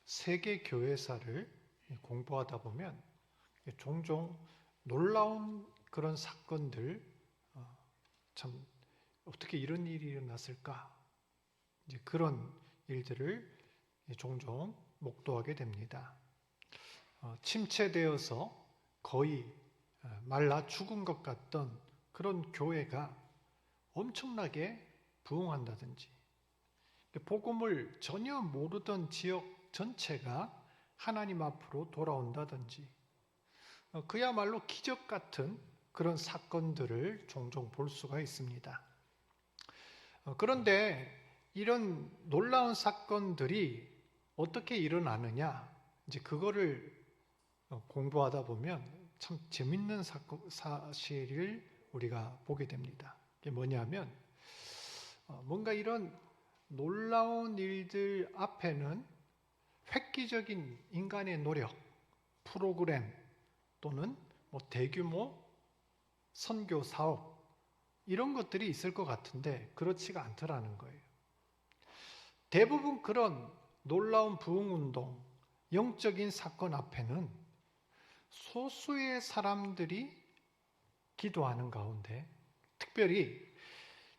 세계 교회사를 공부하다 보면 종종 놀라운 그런 사건들, 참 어떻게 이런 일이 일어났을까? 이제 그런 일들을 종종 목도하게 됩니다. 침체되어서 거의 말라 죽은 것 같던 그런 교회가 엄청나게 부흥한다든지, 복음을 전혀 모르던 지역 전체가 하나님 앞으로 돌아온다든지, 그야말로 기적 같은 그런 사건들을 종종 볼 수가 있습니다. 그런데 이런 놀라운 사건들이 어떻게 일어나느냐, 이제 그거를 공부하다 보면 참 재밌는 사실을 우리가 보게 됩니다. 이게 뭐냐면, 뭔가 이런 놀라운 일들 앞에는 획기적인 인간의 노력, 프로그램 또는 대규모 선교 사업, 이런 것들이 있을 것 같은데 그렇지가 않더라는 거예요. 대부분 그런 놀라운 부흥운동, 영적인 사건 앞에는 소수의 사람들이 기도하는 가운데, 특별히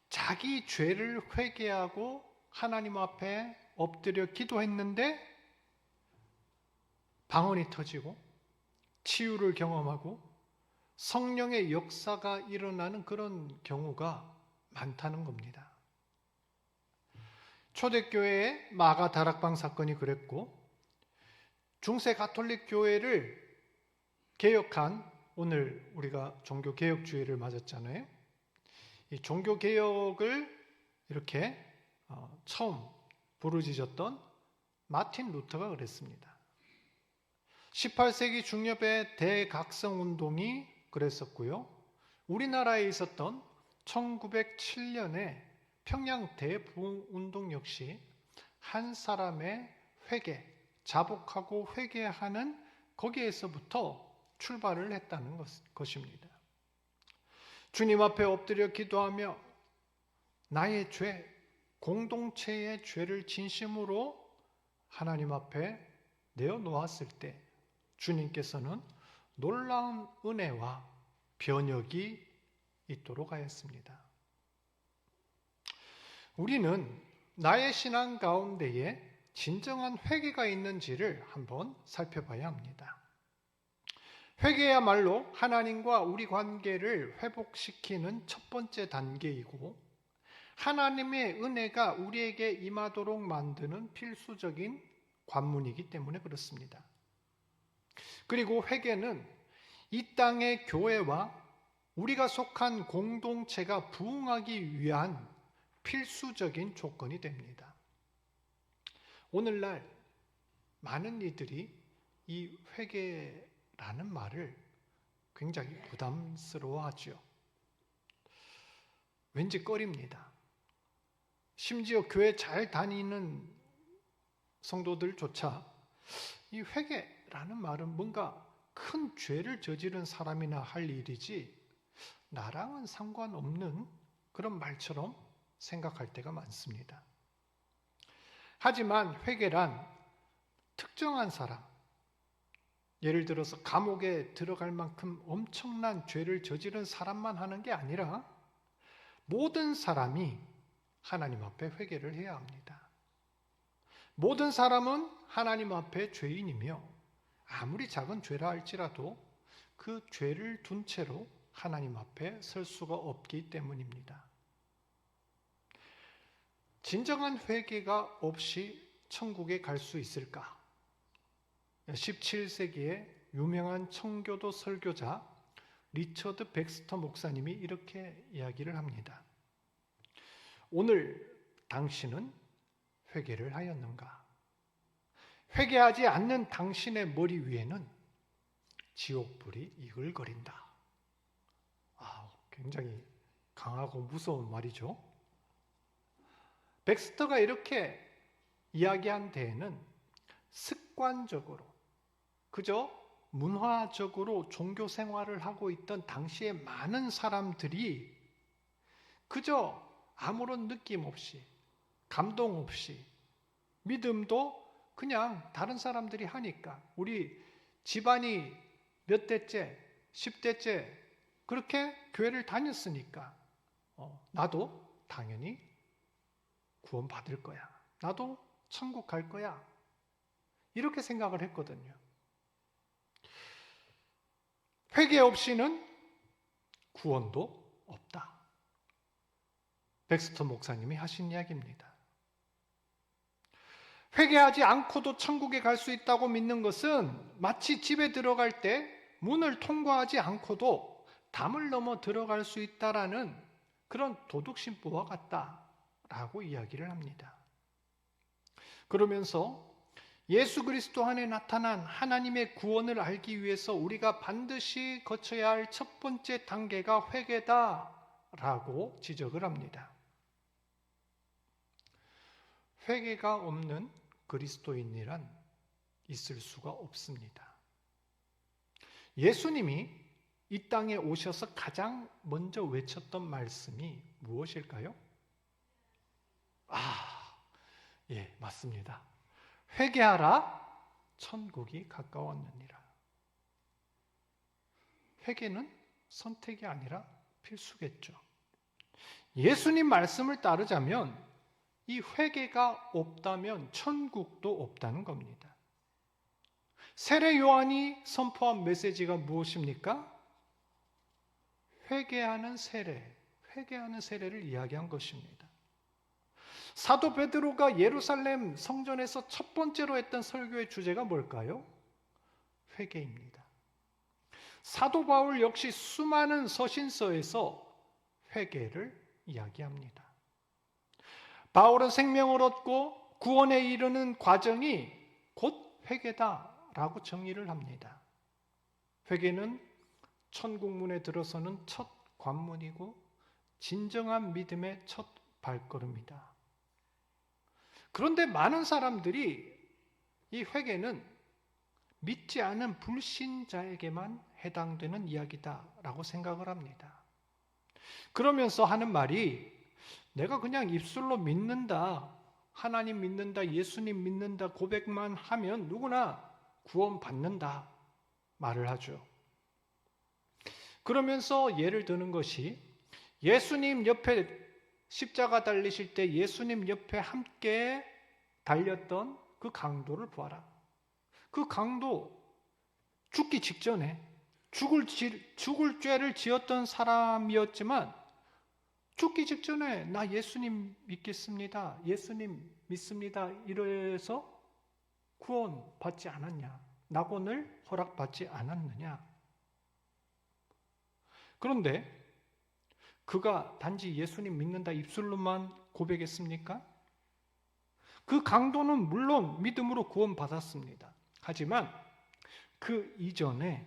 자기 죄를 회개하고 하나님 앞에 엎드려 기도했는데 방언이 터지고 치유를 경험하고 성령의 역사가 일어나는 그런 경우가 많다는 겁니다. 초대교회의 마가 다락방 사건이 그랬고, 중세 가톨릭 교회를 개혁한, 오늘 우리가 종교개혁주의를 맞았잖아요. 이 종교개혁을 이렇게 처음 부르짖었던 마틴 루터가 그랬습니다. 18세기 중엽의 대각성운동이 그랬었고요. 우리나라에 있었던 1907년에 평양 대부흥운동 역시 한 사람의 회개, 자복하고 회개하는 거기에서부터 출발을 했다는 것입니다. 주님 앞에 엎드려 기도하며 나의 죄, 공동체의 죄를 진심으로 하나님 앞에 내어놓았을 때 주님께서는 놀라운 은혜와 변혁이 있도록 하였습니다. 우리는 나의 신앙 가운데에 진정한 회개가 있는지를 한번 살펴봐야 합니다. 회개야말로 하나님과 우리 관계를 회복시키는 첫 번째 단계이고, 하나님의 은혜가 우리에게 임하도록 만드는 필수적인 관문이기 때문에 그렇습니다. 그리고 회개는 이 땅의 교회와 우리가 속한 공동체가 부흥하기 위한 필수적인 조건이 됩니다. 오늘날 많은 이들이 이 회개라는 말을 굉장히 부담스러워하죠. 왠지 꺼립니다. 심지어 교회 잘 다니는 성도들조차 이 회개라는 말은 뭔가 큰 죄를 저지른 사람이나 할 일이지 나랑은 상관없는 그런 말처럼 생각할 때가 많습니다. 하지만 회개란 특정한 사람, 예를 들어서 감옥에 들어갈 만큼 엄청난 죄를 저지른 사람만 하는 게 아니라 모든 사람이 하나님 앞에 회개를 해야 합니다. 모든 사람은 하나님 앞에 죄인이며 아무리 작은 죄라 할지라도 그 죄를 둔 채로 하나님 앞에 설 수가 없기 때문입니다. 진정한 회개가 없이 천국에 갈 수 있을까? 17세기의 유명한 청교도 설교자 리처드 백스터 목사님이 이렇게 이야기를 합니다. 오늘 당신은 회개를 하였는가? 회개하지 않는 당신의 머리 위에는 지옥불이 이글거린다. 굉장히 강하고 무서운 말이죠. 백스터가 이렇게 이야기한 데에는 습관적으로, 그저 문화적으로 종교 생활을 하고 있던 당시의 많은 사람들이 그저 아무런 느낌 없이, 감동 없이 믿음도 그냥 다른 사람들이 하니까, 우리 집안이 몇 대째, 10대째 그렇게 교회를 다녔으니까 나도 당연히 구원 받을 거야. 나도 천국 갈 거야. 이렇게 생각을 했거든요. 회개 없이는 구원도 없다. 백스터 목사님이 하신 이야기입니다. 회개하지 않고도 천국에 갈 수 있다고 믿는 것은 마치 집에 들어갈 때 문을 통과하지 않고도 담을 넘어 들어갈 수 있다라는 그런 도둑심보와 같다라고 이야기를 합니다. 그러면서 예수 그리스도 안에 나타난 하나님의 구원을 알기 위해서 우리가 반드시 거쳐야 할 첫 번째 단계가 회개다라고 지적을 합니다. 회개가 없는 그리스도인이란 있을 수가 없습니다. 예수님이 이 땅에 오셔서 가장 먼저 외쳤던 말씀이 무엇일까요? 예, 맞습니다. 회개하라, 천국이 가까웠느니라. 회개는 선택이 아니라 필수겠죠. 예수님 말씀을 따르자면 이 회개가 없다면 천국도 없다는 겁니다. 세례 요한이 선포한 메시지가 무엇입니까? 회개하는 세례를 이야기한 것입니다. 사도 베드로가 예루살렘 성전에서 첫 번째로 했던 설교의 주제가 뭘까요? 회개입니다. 사도 바울 역시 수많은 서신서에서 회개를 이야기합니다. 바울은 생명을 얻고 구원에 이르는 과정이 곧 회개다라고 정의를 합니다. 회개는 천국문에 들어서는 첫 관문이고 진정한 믿음의 첫 발걸음이다. 그런데 많은 사람들이 이 회개는 믿지 않은 불신자에게만 해당되는 이야기다라고 생각을 합니다. 그러면서 하는 말이 내가 그냥 입술로 믿는다, 하나님 믿는다, 예수님 믿는다 고백만 하면 누구나 구원받는다 말을 하죠. 그러면서 예를 드는 것이 예수님 옆에 십자가 달리실 때 예수님 옆에 함께 달렸던 그 강도를 보아라. 그 강도 죽기 직전에 죽을 죄를 지었던 사람이었지만 죽기 직전에 나 예수님 믿겠습니다. 예수님 믿습니다. 이래서 구원 받지 않았냐? 낙원을 허락받지 않았느냐? 그런데 그가 단지 예수님 믿는다 입술로만 고백했습니까? 그 강도는 물론 믿음으로 구원받았습니다. 하지만 그 이전에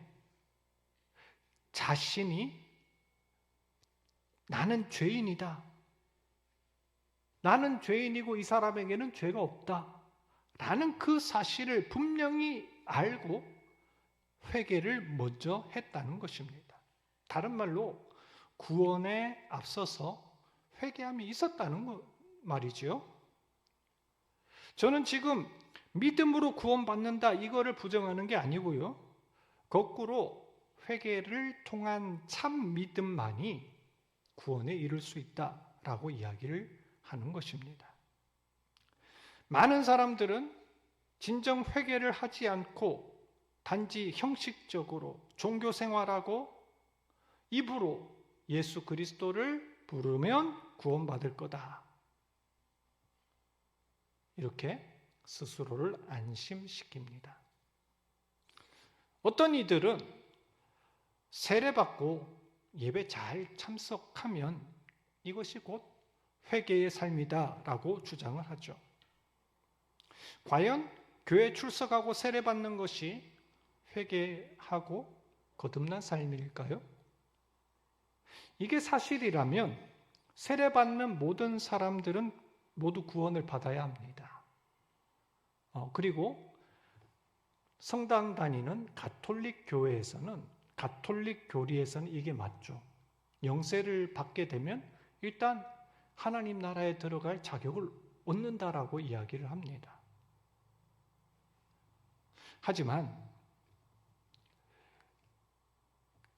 자신이 나는 죄인이다. 나는 죄인이고 이 사람에게는 죄가 없다. 라는 그 사실을 분명히 알고 회개를 먼저 했다는 것입니다. 다른 말로 구원에 앞서서 회개함이 있었다는 말이죠. 저는 지금 믿음으로 구원받는다 이거를 부정하는 게 아니고요. 거꾸로 회개를 통한 참 믿음만이 구원에 이를 수 있다라고 이야기를 하는 것입니다. 많은 사람들은 진정 회개를 하지 않고 단지 형식적으로 종교 생활하고 입으로 예수 그리스도를 부르면 구원받을 거다. 이렇게 스스로를 안심시킵니다. 어떤 이들은 세례받고 예배 잘 참석하면 이것이 곧 회개의 삶이다라고 주장을 하죠. 과연 교회 출석하고 세례받는 것이 회개하고 거듭난 삶일까요? 이게 사실이라면 세례받는 모든 사람들은 모두 구원을 받아야 합니다. 그리고 성당 다니는 가톨릭 교회에서는 가톨릭 교리에서는 이게 맞죠. 영세를 받게 되면 일단 하나님 나라에 들어갈 자격을 얻는다라고 이야기를 합니다. 하지만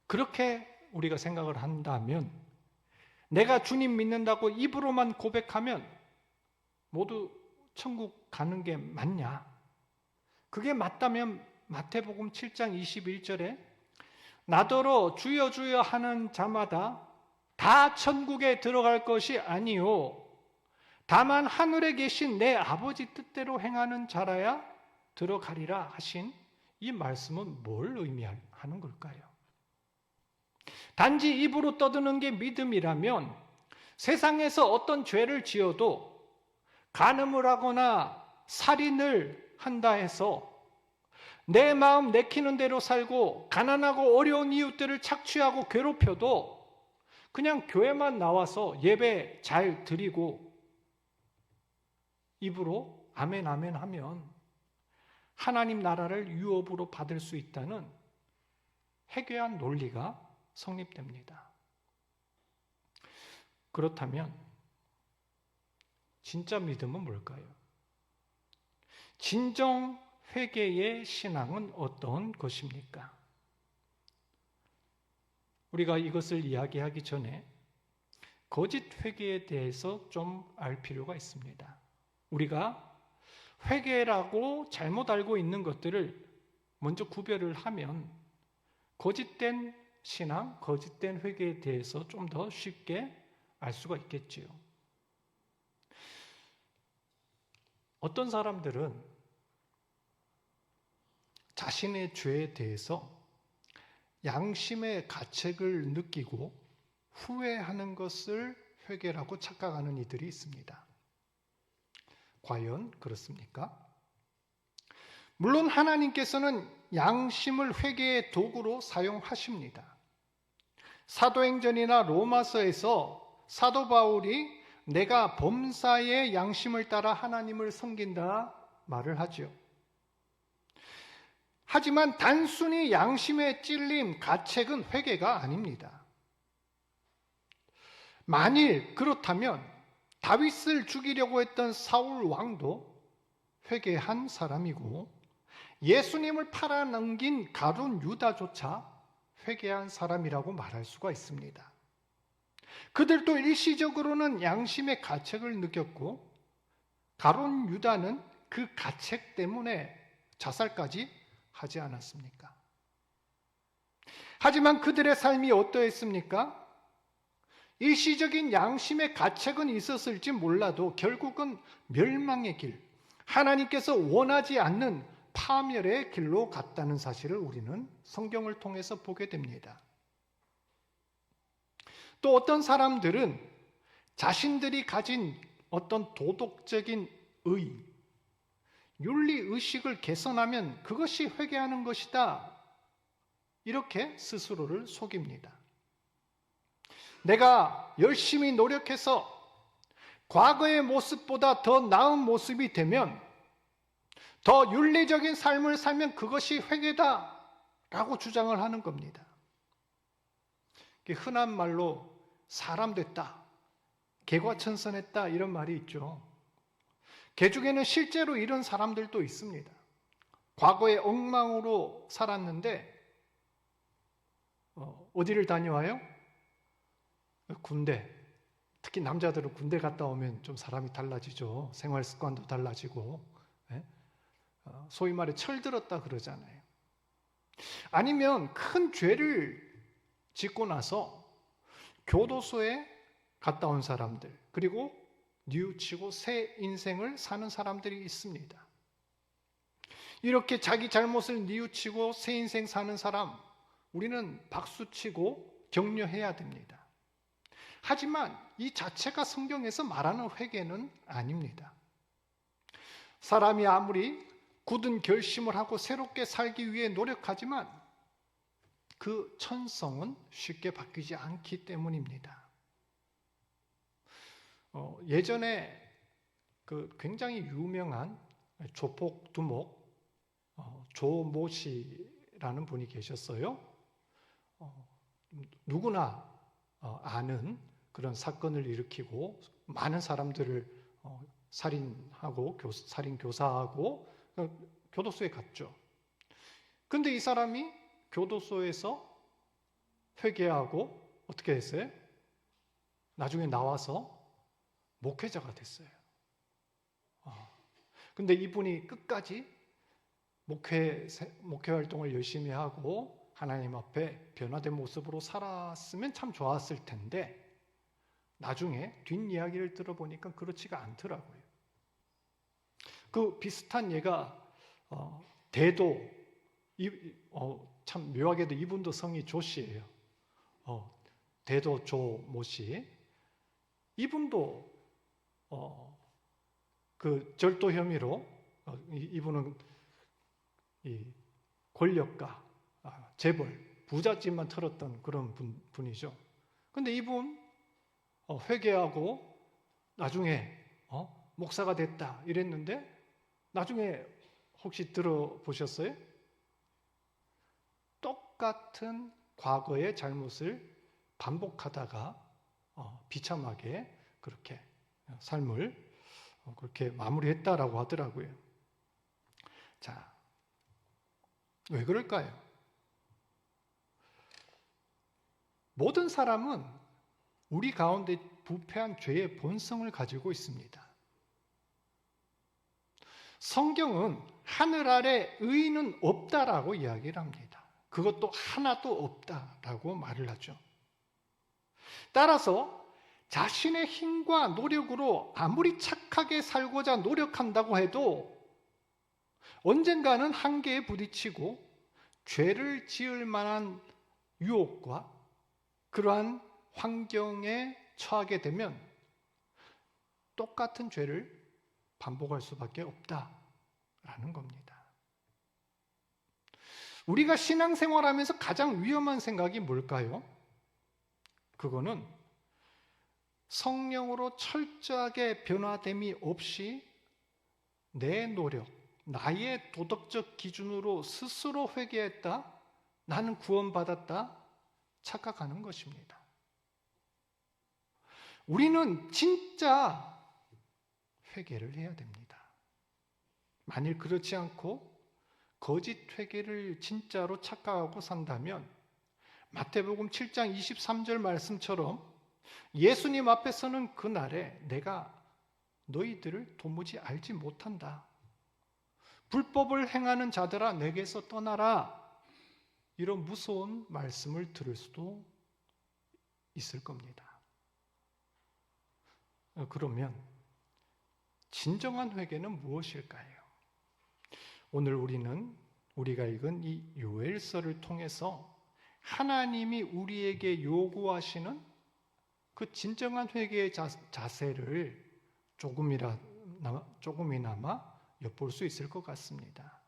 그렇게 우리가 생각을 한다면, 내가 주님 믿는다고 입으로만 고백하면 모두 천국 가는 게 맞냐? 그게 맞다면 마태복음 7장 21절에 나더러 주여 주여 하는 자마다 다 천국에 들어갈 것이 아니요 다만 하늘에 계신 내 아버지 뜻대로 행하는 자라야 들어가리라 하신 이 말씀은 뭘 의미하는 걸까요? 단지 입으로 떠드는 게 믿음이라면 세상에서 어떤 죄를 지어도 간음을 하거나 살인을 한다 해서 내 마음 내키는 대로 살고 가난하고 어려운 이웃들을 착취하고 괴롭혀도 그냥 교회만 나와서 예배 잘 드리고 입으로 아멘 아멘 하면 하나님 나라를 유업으로 받을 수 있다는 해괴한 논리가 성립됩니다. 그렇다면 진짜 믿음은 뭘까요? 진정 회개의 신앙은 어떤 것입니까? 우리가 이것을 이야기하기 전에 거짓 회개에 대해서 좀 알 필요가 있습니다. 우리가 회개라고 잘못 알고 있는 것들을 먼저 구별을 하면 거짓된 신앙, 거짓된 회개에 대해서 좀 더 쉽게 알 수가 있겠지요. 어떤 사람들은 자신의 죄에 대해서 양심의 가책을 느끼고 후회하는 것을 회개라고 착각하는 이들이 있습니다. 과연 그렇습니까? 물론 하나님께서는 양심을 회개의 도구로 사용하십니다. 사도행전이나 로마서에서 사도 바울이 내가 범사의 양심을 따라 하나님을 섬긴다 말을 하죠. 하지만 단순히 양심의 찔림, 가책은 회개가 아닙니다. 만일 그렇다면 다윗을 죽이려고 했던 사울 왕도 회개한 사람이고 예수님을 팔아넘긴 가룟 유다조차 회개한 사람이라고 말할 수가 있습니다. 그들도 일시적으로는 양심의 가책을 느꼈고 가룟 유다는 그 가책 때문에 자살까지 하지 않았습니까? 하지만 그들의 삶이 어떠했습니까? 일시적인 양심의 가책은 있었을지 몰라도 결국은 멸망의 길, 하나님께서 원하지 않는 파멸의 길로 갔다는 사실을 우리는 성경을 통해서 보게 됩니다. 또 어떤 사람들은 자신들이 가진 어떤 도덕적인 의, 윤리의식을 개선하면 그것이 회개하는 것이다. 이렇게 스스로를 속입니다. 내가 열심히 노력해서 과거의 모습보다 더 나은 모습이 되면, 더 윤리적인 삶을 살면 그것이 회개다 라고 주장을 하는 겁니다. 흔한 말로 사람 됐다, 개과천선했다 이런 말이 있죠. 개 중에는 실제로 이런 사람들도 있습니다. 과거에 엉망으로 살았는데 어디를 다녀와요? 군대. 특히 남자들은 군대 갔다 오면 좀 사람이 달라지죠. 생활 습관도 달라지고, 소위 말해 철들었다 그러잖아요. 아니면 큰 죄를 짓고 나서 교도소에 갔다 온 사람들, 그리고 뉘우치고 새 인생을 사는 사람들이 있습니다. 이렇게 자기 잘못을 뉘우치고 새 인생 사는 사람, 우리는 박수치고 격려해야 됩니다. 하지만 이 자체가 성경에서 말하는 회개는 아닙니다. 사람이 아무리 굳은 결심을 하고 새롭게 살기 위해 노력하지만 그 천성은 쉽게 바뀌지 않기 때문입니다. 예전에 그 굉장히 유명한 조폭 두목 조모 씨라는 분이 계셨어요. 누구나 아는 그런 사건을 일으키고 많은 사람들을 살인하고 살인 교사하고 교도소에 갔죠. 근데 이 사람이 교도소에서 회개하고 어떻게 했어요? 나중에 나와서 목회자가 됐어요. 근데 이분이 끝까지 목회 활동을 열심히 하고 하나님 앞에 변화된 모습으로 살았으면 참 좋았을 텐데 나중에 뒷이야기를 들어보니까 그렇지가 않더라고요. 그 비슷한 예가 대도, 참 묘하게도 이분도 성이 조 씨예요. 대도 조 모 씨. 이분도 그 절도 혐의로 이분은 이 권력가, 재벌, 부잣집만 털었던 그런 분이죠. 근데 이분 회개하고 나중에 목사가 됐다 이랬는데 나중에 혹시 들어보셨어요? 똑같은 과거의 잘못을 반복하다가 비참하게 그렇게 삶을 그렇게 마무리했다라고 하더라고요. 자, 왜 그럴까요? 모든 사람은 우리 가운데 부패한 죄의 본성을 가지고 있습니다. 성경은 하늘 아래 의인은 없다라고 이야기를 합니다. 그것도 하나도 없다라고 말을 하죠. 따라서 자신의 힘과 노력으로 아무리 착하게 살고자 노력한다고 해도 언젠가는 한계에 부딪히고 죄를 지을 만한 유혹과 그러한 환경에 처하게 되면 똑같은 죄를 반복할 수밖에 없다라는 겁니다. 우리가 신앙생활하면서 가장 위험한 생각이 뭘까요? 그거는 성령으로 철저하게 변화됨이 없이 내 노력, 나의 도덕적 기준으로 스스로 회개했다, 나는 구원받았다 착각하는 것입니다. 우리는 진짜 회개를 해야 됩니다. 만일 그렇지 않고 거짓 회개를 진짜로 착각하고 산다면 마태복음 7장 23절 말씀처럼 예수님 앞에서는 그날에 내가 너희들을 도무지 알지 못한다. 불법을 행하는 자들아 내게서 떠나라. 이런 무서운 말씀을 들을 수도 있을 겁니다. 그러면 진정한 회개는 무엇일까요? 오늘 우리가 읽은 이 요엘서를 통해서 하나님이 우리에게 요구하시는 그 진정한 회개의 자세를 조금이나마 엿볼 수 있을 것 같습니다.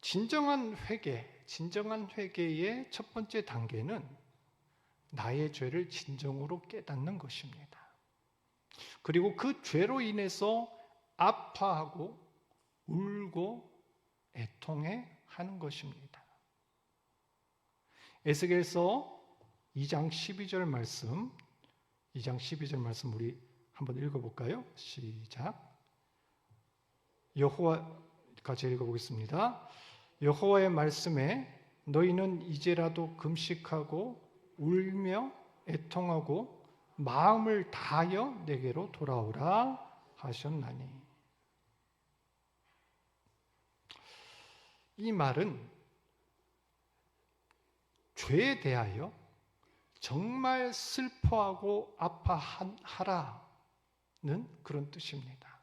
진정한 회개의 첫 번째 단계는 나의 죄를 진정으로 깨닫는 것입니다. 그리고 그 죄로 인해서 아파하고 울고 애통해 하는 것입니다. 에스겔서 2장 12절 말씀 우리 한번 읽어볼까요? 시작. 같이 읽어보겠습니다. 여호와의 말씀에 너희는 이제라도 금식하고 울며 애통하고 마음을 다하여 내게로 돌아오라 하셨나니. 이 말은 죄에 대하여 정말 슬퍼하고 아파하라는 그런 뜻입니다.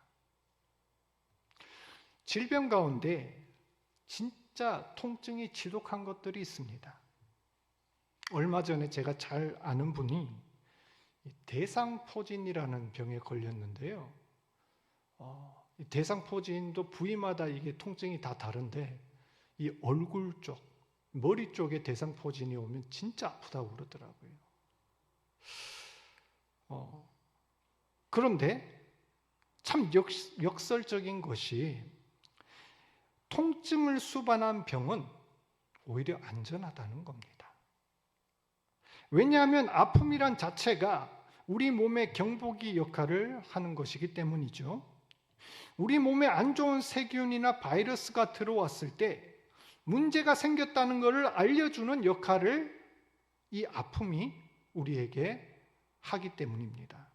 질병 가운데 진짜 통증이 지독한 것들이 있습니다. 얼마 전에 제가 잘 아는 분이 대상포진이라는 병에 걸렸는데요. 대상포진도 부위마다 이게 통증이 다 다른데 이 얼굴 쪽, 머리 쪽에 대상포진이 오면 진짜 아프다고 그러더라고요. 그런데 참 역설적인 것이 통증을 수반한 병은 오히려 안전하다는 겁니다. 왜냐하면 아픔이란 자체가 우리 몸의 경보기 역할을 하는 것이기 때문이죠. 우리 몸에 안 좋은 세균이나 바이러스가 들어왔을 때 문제가 생겼다는 것을 알려주는 역할을 이 아픔이 우리에게 하기 때문입니다.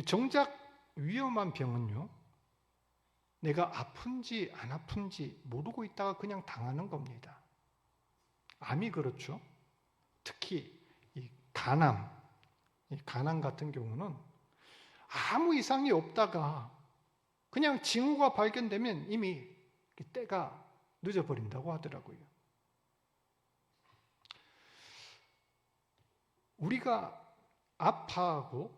정작 위험한 병은요, 내가 아픈지 안 아픈지 모르고 있다가 그냥 당하는 겁니다. 암이 그렇죠. 특히 이 간암 같은 경우는 아무 이상이 없다가 그냥 징후가 발견되면 이미 때가 늦어버린다고 하더라고요. 우리가 아파하고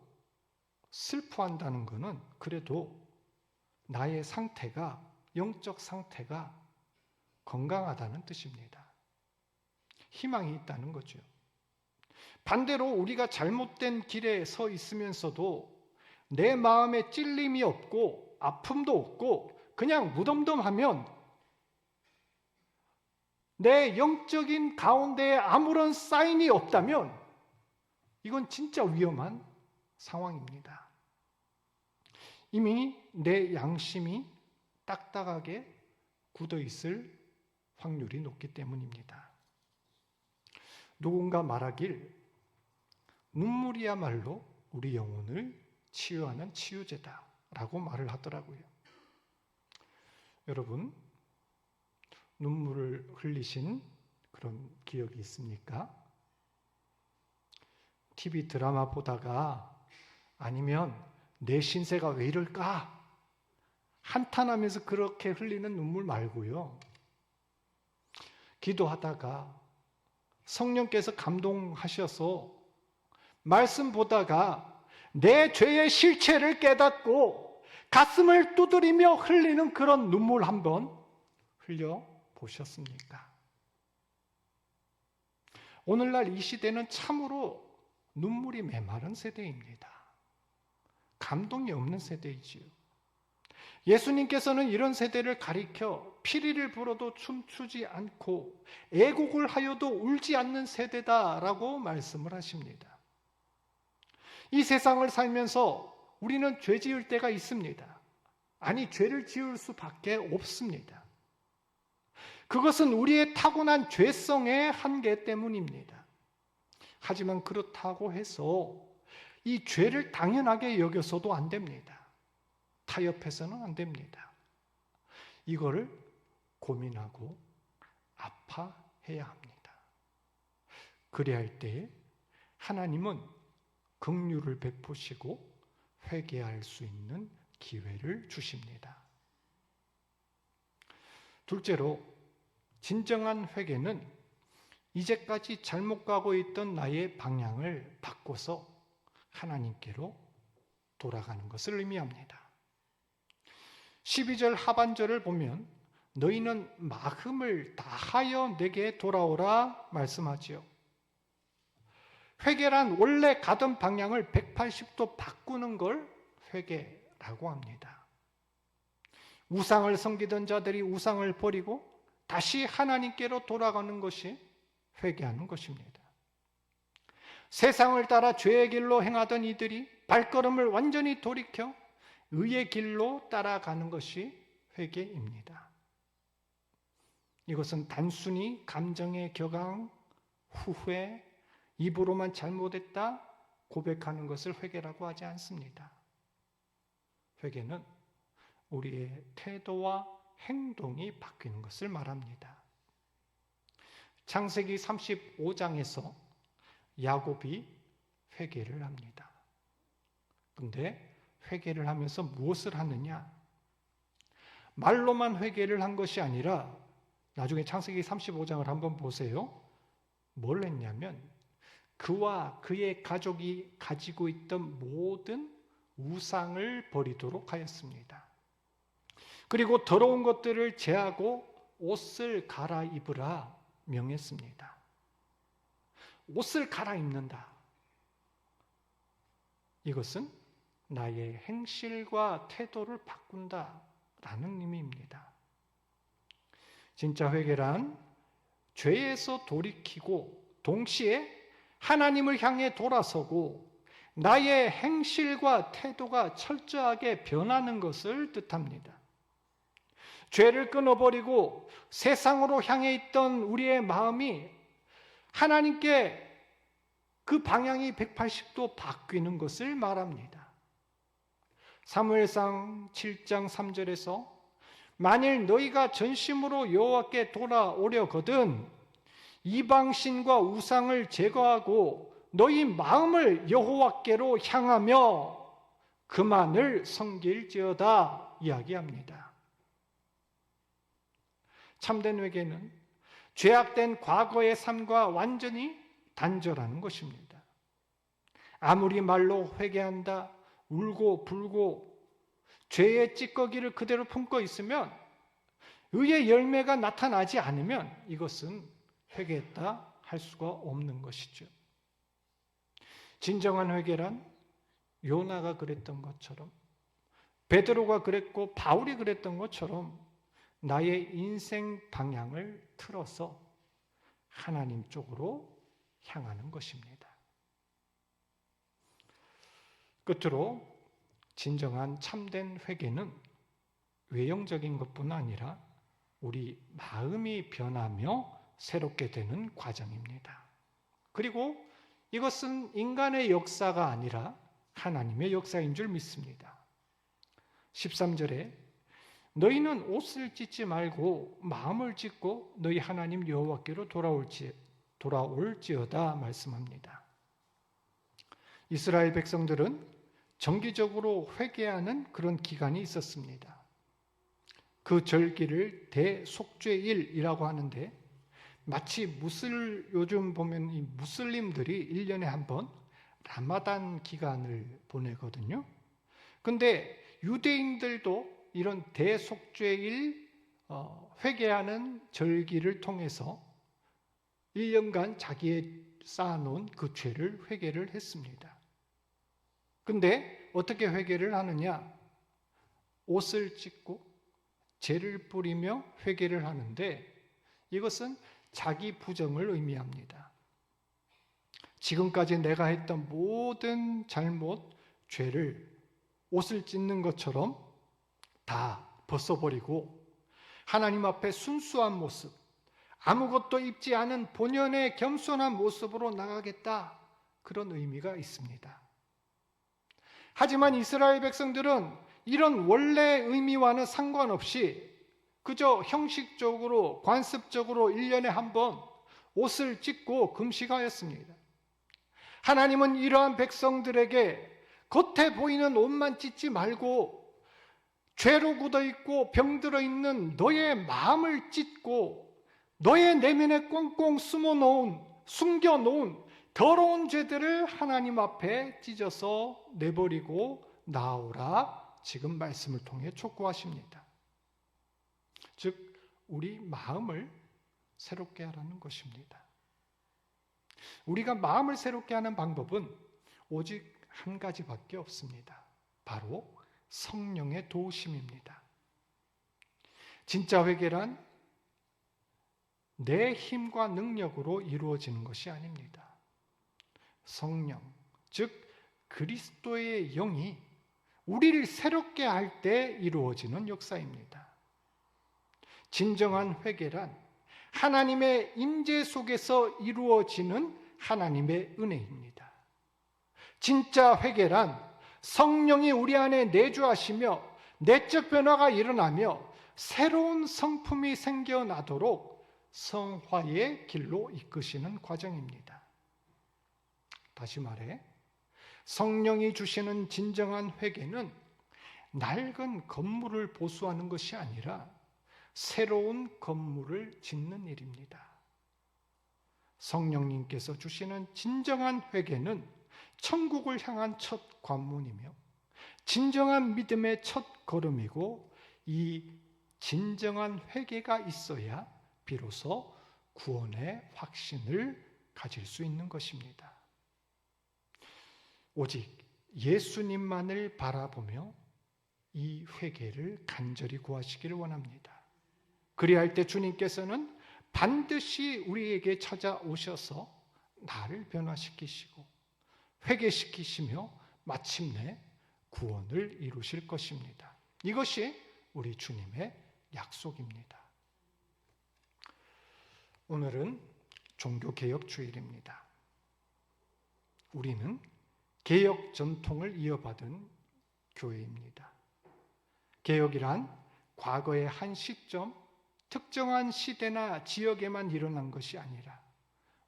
슬퍼한다는 것은 그래도 나의 상태가, 영적 상태가 건강하다는 뜻입니다. 희망이 있다는 거죠. 반대로 우리가 잘못된 길에 서 있으면서도 내 마음에 찔림이 없고 아픔도 없고 그냥 무덤덤하면 내 영적인 가운데에 아무런 사인이 없다면 이건 진짜 위험한 상황입니다. 이미 내 양심이 딱딱하게 굳어 있을 확률이 높기 때문입니다. 누군가 말하길 눈물이야말로 우리 영혼을 치유하는 치유제다라고 말을 하더라고요. 여러분, 눈물을 흘리신 그런 기억이 있습니까? TV 드라마 보다가 아니면 내 신세가 왜 이럴까? 한탄하면서 그렇게 흘리는 눈물 말고요. 기도하다가 성령께서 감동하셔서 말씀 보다가 내 죄의 실체를 깨닫고 가슴을 두드리며 흘리는 그런 눈물 한번 흘려 보셨습니까? 오늘날 이 시대는 참으로 눈물이 메마른 세대입니다. 감동이 없는 세대이지요. 예수님께서는 이런 세대를 가리켜 피리를 불어도 춤추지 않고 애곡을 하여도 울지 않는 세대다라고 말씀을 하십니다. 이 세상을 살면서 우리는 죄 지을 때가 있습니다. 아니, 죄를 지을 수밖에 없습니다. 그것은 우리의 타고난 죄성의 한계 때문입니다. 하지만 그렇다고 해서 이 죄를 당연하게 여겨서도 안 됩니다. 타협해서는 안 됩니다. 이거를 고민하고 아파해야 합니다. 그래야 할 때 하나님은 긍휼을 베푸시고 회개할 수 있는 기회를 주십니다. 둘째로, 진정한 회개는 이제까지 잘못 가고 있던 나의 방향을 바꿔서 하나님께로 돌아가는 것을 의미합니다. 12절 하반절을 보면 너희는 마음을 다하여 내게 돌아오라 말씀하지요. 회개란 원래 가던 방향을 180도 바꾸는 걸 회개라고 합니다. 우상을 섬기던 자들이 우상을 버리고 다시 하나님께로 돌아가는 것이 회개하는 것입니다. 세상을 따라 죄의 길로 행하던 이들이 발걸음을 완전히 돌이켜 의의 길로 따라가는 것이 회개입니다. 이것은 단순히 감정의 격앙, 후회, 입으로만 잘못했다 고백하는 것을 회개라고 하지 않습니다. 회개는 우리의 태도와 행동이 바뀌는 것을 말합니다. 창세기 35장에서 야곱이 회개를 합니다. 그런데 회개를 하면서 무엇을 하느냐? 말로만 회개를 한 것이 아니라 나중에 창세기 35장을 한번 보세요. 뭘 했냐면 그와 그의 가족이 가지고 있던 모든 우상을 버리도록 하였습니다. 그리고 더러운 것들을 제하고 옷을 갈아입으라 명했습니다. 옷을 갈아입는다. 이것은 나의 행실과 태도를 바꾼다라는 의미입니다. 진짜 회개란 죄에서 돌이키고 동시에 하나님을 향해 돌아서고 나의 행실과 태도가 철저하게 변하는 것을 뜻합니다. 죄를 끊어버리고 세상으로 향해 있던 우리의 마음이 하나님께 그 방향이 180도 바뀌는 것을 말합니다. 사무엘상 7장 3절에서 만일 너희가 전심으로 여호와께 돌아오려거든 이방신과 우상을 제거하고 너희 마음을 여호와께로 향하며 그만을 섬길지어다 이야기합니다. 참된 회개는 죄악된 과거의 삶과 완전히 단절하는 것입니다. 아무리 말로 회개한다, 울고 불고 죄의 찌꺼기를 그대로 품고 있으면 의의 열매가 나타나지 않으면 이것은 회개했다 할 수가 없는 것이죠. 진정한 회개란 요나가 그랬던 것처럼 베드로가 그랬고 바울이 그랬던 것처럼 나의 인생 방향을 틀어서 하나님 쪽으로 향하는 것입니다. 끝으로 진정한 참된 회개는 외형적인 것뿐 아니라 우리 마음이 변하며 새롭게 되는 과정입니다. 그리고 이것은 인간의 역사가 아니라 하나님의 역사인 줄 믿습니다. 13절에 너희는 옷을 찢지 말고 마음을 찢고 너희 하나님 여호와께로 돌아올지어다 말씀합니다. 이스라엘 백성들은 정기적으로 회개하는 그런 기간이 있었습니다. 그 절기를 대속죄일이라고 하는데 마치 요즘 보면 이 무슬림들이 1년에 한 번 라마단 기간을 보내거든요. 근데 유대인들도 이런 대속죄일 회개하는 절기를 통해서 1년간 자기의 쌓아놓은 그 죄를 회개를 했습니다. 근데 어떻게 회개를 하느냐? 옷을 찢고 죄를 뿌리며 회개를 하는데 이것은 자기 부정을 의미합니다. 지금까지 내가 했던 모든 잘못, 죄를 옷을 찢는 것처럼 다 벗어버리고 하나님 앞에 순수한 모습, 아무것도 입지 않은 본연의 겸손한 모습으로 나가겠다. 그런 의미가 있습니다. 하지만 이스라엘 백성들은 이런 원래 의미와는 상관없이 그저 형식적으로 관습적으로 1년에 한 번 옷을 찢고 금식하였습니다. 하나님은 이러한 백성들에게 겉에 보이는 옷만 찢지 말고 죄로 굳어있고 병들어 있는 너의 마음을 찢고 너의 내면에 꽁꽁 숨겨놓은 더러운 죄들을 하나님 앞에 찢어서 내버리고 나오라 지금 말씀을 통해 촉구하십니다. 즉 우리 마음을 새롭게 하라는 것입니다. 우리가 마음을 새롭게 하는 방법은 오직 한 가지밖에 없습니다. 바로 성령의 도우심입니다. 진짜 회개란 내 힘과 능력으로 이루어지는 것이 아닙니다. 성령, 즉 그리스도의 영이 우리를 새롭게 할 때 이루어지는 역사입니다. 진정한 회개란 하나님의 임재 속에서 이루어지는 하나님의 은혜입니다. 진짜 회개란 성령이 우리 안에 내주하시며 내적 변화가 일어나며 새로운 성품이 생겨나도록 성화의 길로 이끄시는 과정입니다. 다시 말해 성령이 주시는 진정한 회개는 낡은 건물을 보수하는 것이 아니라 새로운 건물을 짓는 일입니다. 성령님께서 주시는 진정한 회개는 천국을 향한 첫 관문이며 진정한 믿음의 첫 걸음이고 이 진정한 회개가 있어야 비로소 구원의 확신을 가질 수 있는 것입니다. 오직 예수님만을 바라보며 이 회개를 간절히 구하시기를 원합니다. 그리할 때 주님께서는 반드시 우리에게 찾아오셔서 나를 변화시키시고 회개시키시며 마침내 구원을 이루실 것입니다. 이것이 우리 주님의 약속입니다. 오늘은 종교개혁 주일입니다. 우리는 개혁 전통을 이어받은 교회입니다. 개혁이란 과거의 한 시점, 특정한 시대나 지역에만 일어난 것이 아니라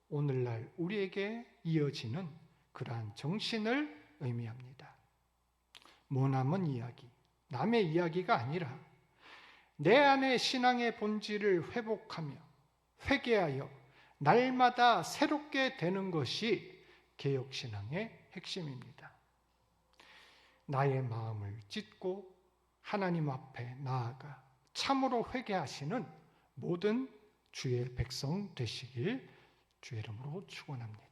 오늘날 우리에게 이어지는 그러한 정신을 의미합니다. 머나먼 이야기, 남의 이야기가 아니라 내 안의 신앙의 본질을 회복하며 회개하여 날마다 새롭게 되는 것이 개혁신앙의 핵심입니다. 나의 마음을 찢고 하나님 앞에 나아가 참으로 회개하시는 모든 주의 백성 되시길 주의 이름으로 축원합니다.